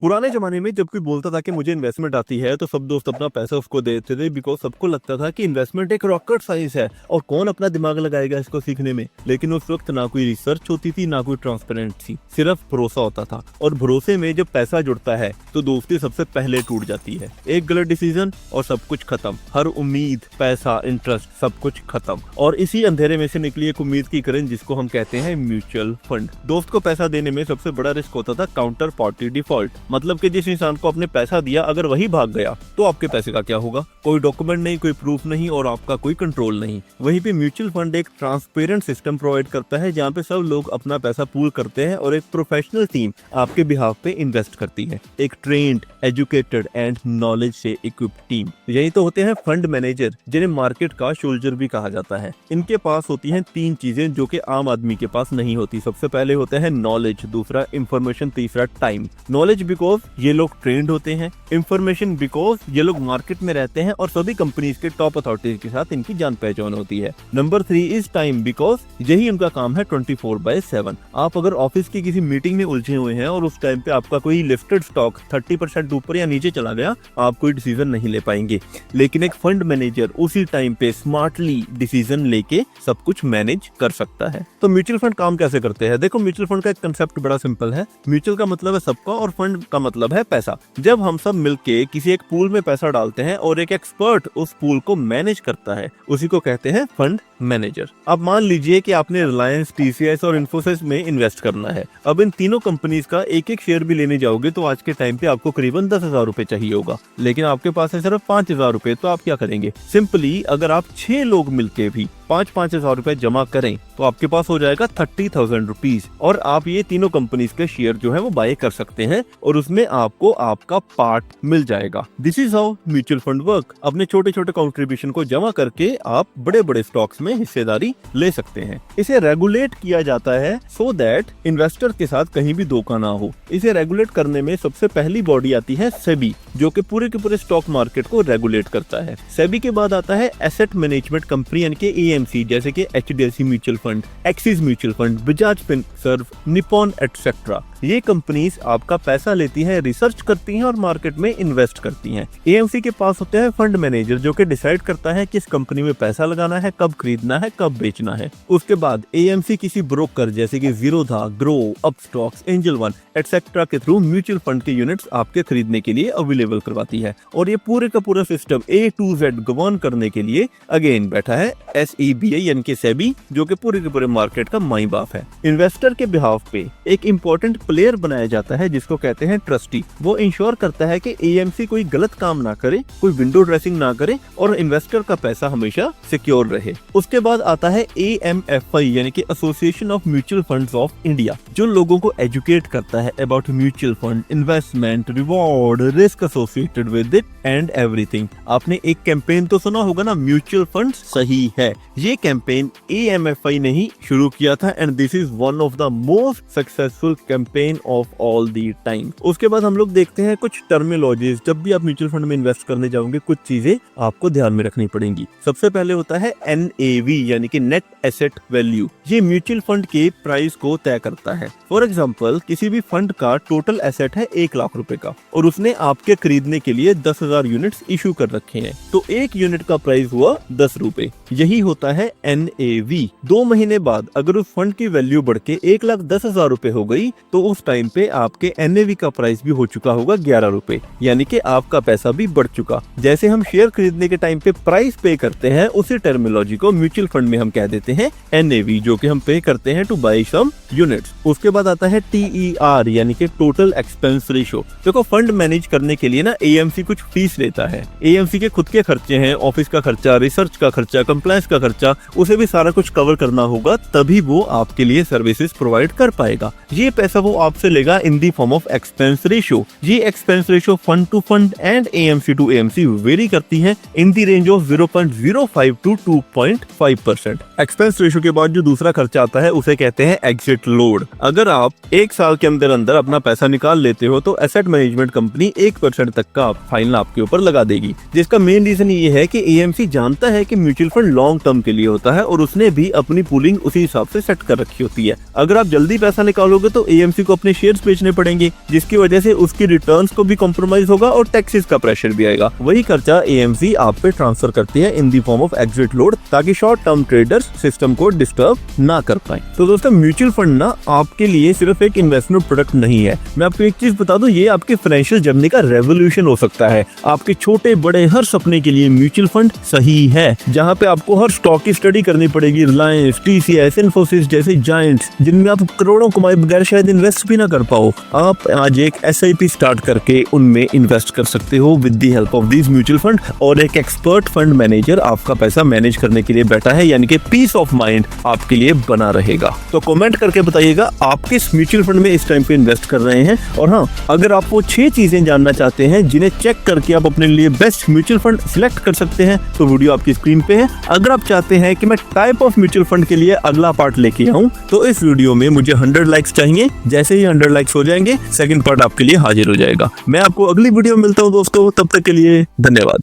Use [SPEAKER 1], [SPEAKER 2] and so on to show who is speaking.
[SPEAKER 1] पुराने जमाने में जब कोई बोलता था कि मुझे इन्वेस्टमेंट आती है तो सब दोस्त अपना पैसा उसको दे देते थे, बिकॉज सबको लगता था कि इन्वेस्टमेंट एक रॉकेट साइंस है और कौन अपना दिमाग लगाएगा इसको सीखने में। लेकिन उस वक्त ना कोई रिसर्च होती थी, ना कोई ट्रांसपेरेंट थी, सिर्फ भरोसा होता था। और भरोसे में जब पैसा जुड़ता है तो दोस्ती सबसे पहले टूट जाती है। एक गलत डिसीजन और सब कुछ खत्म, हर उम्मीद, पैसा, इंटरेस्ट, सब कुछ खत्म। और इसी अंधेरे में से निकली एक उम्मीद की किरण जिसको हम कहते हैं म्यूचुअल फंड। दोस्त को पैसा देने में सबसे बड़ा रिस्क होता था काउंटर पार्टी डिफॉल्ट, मतलब कि जिस इंसान को आपने पैसा दिया अगर वही भाग गया तो आपके पैसे का क्या होगा। कोई डॉक्यूमेंट नहीं, कोई प्रूफ नहीं और आपका कोई कंट्रोल नहीं। वहीं पे म्यूचुअल फंड एक ट्रांसपेरेंट सिस्टम प्रोवाइड करता है जहाँ पे सब लोग अपना पैसा पूल करते हैं और एक प्रोफेशनल टीम आपके बिहाफ पे इन्वेस्ट करती है। एक ट्रेन्ड, एजुकेटेड एंड नॉलेज से इक्विप्ड टीम। यही तो होते हैं फंड मैनेजर, जिन्हें मार्केट का सोल्जर भी कहा जाता है। इनके पास होती हैं तीन चीजें जो कि आम आदमी के पास नहीं होती। सबसे पहले होता है नॉलेज, दूसरा इंफॉर्मेशन, तीसरा टाइम। नॉलेज बिकॉज ये लोग ट्रेंड होते हैं, इंफॉर्मेशन बिकॉज ये लोग मार्केट में रहते हैं और सभी कंपनीज के टॉप अथॉरिटीज के साथ इनकी जान पहचान होती है। नंबर 3 इज टाइम, बिकॉज यही उनका काम है 24/7। आप अगर ऑफिस की किसी मीटिंग में उलझे हुए हैं और उस टाइम पे आपका कोई लिफ्टेड स्टॉक 30% ऊपर या नीचे चला गया, आप कोई डिसीजन नहीं ले पाएंगे। लेकिन एक फंड मैनेजर उसी टाइम पे स्मार्टली डिसीजन लेके सब कुछ मैनेज कर सकता है। तो म्यूचुअल फंड काम कैसे करते हैं? देखो, म्यूचुअल फंड का एक कंसेप्ट बड़ा सिंपल है। म्यूचुअल का मतलब है सबका और फंड का मतलब है पैसा। जब हम सब मिलके किसी एक पूल में पैसा डालते हैं और एक एक्सपर्ट उस पूल को मैनेज करता है, उसी को कहते हैं फंड मैनेजर। अब मान लीजिए कि आपने रिलायंस, टीसीएस और इन्फोसिस में इन्वेस्ट करना है। अब इन तीनों कंपनीज का एक एक शेयर भी लेने जाओगे तो आज के टाइम पे आपको करीबन 10,000 रुपए चाहिए होगा, लेकिन आपके पास है सिर्फ 5,000 रुपए। तो आप क्या करेंगे? सिंपली अगर आप 6 लोग मिलके भी 5,000 रुपए जमा करें तो आपके पास हो जाएगा 30,000 रुपीज और आप ये तीनों कंपनीज के शेयर जो है वो बाय कर सकते हैं और उसमें आपको आपका पार्ट मिल जाएगा। This is how mutual fund work. अपने छोटे छोटे कंट्रीब्यूशन को जमा करके आप बड़े बड़े स्टॉक्स में हिस्सेदारी ले सकते हैं। इसे रेगुलेट किया जाता है सो दैट इन्वेस्टर के साथ कहीं भी धोखा ना हो। इसे रेगुलेट करने में सबसे पहली बॉडी आती है सेबी, जो कि पूरे के पूरे स्टॉक मार्केट को रेगुलेट करता है। सेबी के बाद आता है एसेट मैनेजमेंट कंपनी यानी कि एएमसी, जैसे कि HDFC mutual fund, axis mutual fund, Bajaj Finserv, Nippon etcetera. ये कंपनीज आपका पैसा लेती हैं, रिसर्च करती हैं और मार्केट में इन्वेस्ट करती हैं। एएमसी के पास होते हैं फंड मैनेजर, जो कि डिसाइड करता है किस कंपनी में पैसा लगाना है, कब खरीदना है, कब बेचना है। उसके बाद एएमसी किसी ब्रोकर जैसे कि Zerodha, grow, Upstox, angel one etcetera के थ्रू म्यूचुअल फंड के यूनिट्स आपके खरीदने के लिए अवेलेबल करवाती है। और ये पूरे का पूरा system A to Z govern करने के लिए अगेन बैठा है SEBI यानी कि सेबी, जो कि पूरे के पूरे मार्केट का माई बाप है। इन्वेस्टर के बिहाफ पे एक इंपॉर्टेंट प्लेयर बनाया जाता है जिसको कहते हैं ट्रस्टी। वो इंश्योर करता है कि एएमसी कोई गलत काम ना करे, कोई विंडो ड्रेसिंग ना करे और इन्वेस्टर का पैसा हमेशा सिक्योर रहे। उसके बाद आता है AMFI यानी कि association of mutual funds of India, जो लोगों को एजुकेट करता है about mutual fund, investment, reward, risk associated with it and everything. आपने एक कैंपेन तो सुना होगा ना, म्यूचुअल फंड सही है। ये कैंपेन AMFI ने ही शुरू किया था and this is one of the most successful campaign of all the time. उसके बाद हम लोग देखते हैं कुछ टर्मिनोलॉजीज। जब भी आप म्यूचुअल फंड में इन्वेस्ट करने जाओगे कुछ चीजें आपको ध्यान में रखनी पड़ेंगी। सबसे पहले होता है NAV यानी कि नेट एसेट वैल्यू। ये म्यूचुअल फंड के प्राइस को तय करता है। फॉर एग्जांपल, किसी भी फंड का टोटल एसेट है 1 लाख रुपए का और उसने आपके खरीदने के लिए 10,000 यूनिट्स इशू कर रखे हैं, तो एक यूनिट का प्राइस हुआ 10 रुपए। यही होता है NAV। 2 महीने बाद अगर उस फंड की वैल्यू बढ़ के 1,10,000 रुपए हो गई तो उस टाइम पे आपके NAV का प्राइस भी हो चुका होगा 11 रुपए, यानी कि आपका पैसा भी बढ़ चुका। जैसे हम शेयर खरीदने के टाइम पे प्राइस पे करते हैं, उसी टर्मिनोलॉजी को म्यूचुअल फंड में हम कह देते हैं NAV, जो कि हम पे करते हैं टू बाय सम यूनिट्स। उसके बाद आता है TER यानी कि टोटल एक्सपेंस रेशो। देखो, फंड मैनेज करने के लिए ना AMC कुछ फीस लेता है। AMC के खुद के खर्चे हैं, ऑफिस का खर्चा, रिसर्च का खर्चा, कंप्लायंस का खर्चा, उसे भी सारा कुछ कवर करना होगा, तभी वो आपके लिए सर्विसेज प्रोवाइड कर पाएगा। ये पैसा वो आपसे लेगा in the form of expense ratio. ये expense ratio fund to fund and AMC to AMC vary करती है in the range of 0.05 to 2.5%। Expense ratio के बाद जो दूसरा खर्चा आता है उसे कहते हैं एग्जिट लोड। अगर आप 1 साल के अंदर अंदर अपना पैसा निकाल लेते हो तो एसेट मैनेजमेंट लिमिटेड कंपनी 1% तक का फाइन आपके ऊपर लगा देगी, जिसका मेन रीजन ये है कि एएमसी जानता है कि म्यूचुअल फंड लॉन्ग टर्म के लिए होता है और उसने भी अपनी पूलिंग उसी हिसाब से सेट कर रखी होती है। अगर आप जल्दी पैसा निकालोगे तो एएमसी को अपने शेयर्स बेचने पड़ेंगे, जिसकी वजह से उसकी रिटर्न्स को भी कॉम्प्रोमाइज होगा और टैक्सेस का प्रेशर भी आएगा। वही खर्चा एएमसी आप पे ट्रांसफर करती है in the form of exit load, ताकि शॉर्ट टर्म ट्रेडर्स सिस्टम को डिस्टर्ब ना कर पाए। तो दोस्तों म्यूचुअल फंड ना आपके लिए सिर्फ एक इन्वेस्टमेंट प्रोडक्ट नहीं है। मैं आपको एक चीज बता दूं, ये आपके फाइनेंशियल जर्नी का रेवोल्यूशन हो सकता है। आपके छोटे बड़े हर सपने के लिए म्यूचुअल फंड सही है, जहां पे आपको हर स्टॉक की स्टडी करनी पड़ेगी। रिलायंस, टीसीएस, इन्फोसिस जैसे जायंट्स जिनमें आप करोड़ों कमाए बगैर शायद इन्वेस्ट भी ना कर पाओ, आप आज एक एसआईपी स्टार्ट करके उनमें इन्वेस्ट कर सकते हो with the help of this mutual fund. और एक एक्सपर्ट फंड मैनेजर आपका पैसा मैनेज करने के लिए बैठा है, यानी कि पीस ऑफ माइंड आपके लिए बना रहेगा। तो कमेंट करके बताइएगा आप किस म्यूचुअल फंड में इस टाइम पे इन्वेस्ट कर रहे हैं। और हाँ, अगर आप वो 6 चीजें जानना चाहते हैं जिन्हें चेक करके आप अपने लिए बेस्ट म्यूचुअल फंड सिलेक्ट कर सकते हैं, तो वीडियो आपकी स्क्रीन पे है। अगर आप चाहते हैं कि मैं टाइप ऑफ म्यूचुअल फंड के लिए अगला पार्ट लेके आऊं, तो इस वीडियो में मुझे 100 लाइक्स चाहिए। जैसे ही 100 लाइक्स हो जाएंगे, सेकंड पार्ट आपके लिए हाजिर हो जाएगा। मैं आपको अगली वीडियो में मिलता हूं दोस्तों, तब तक के लिए धन्यवाद।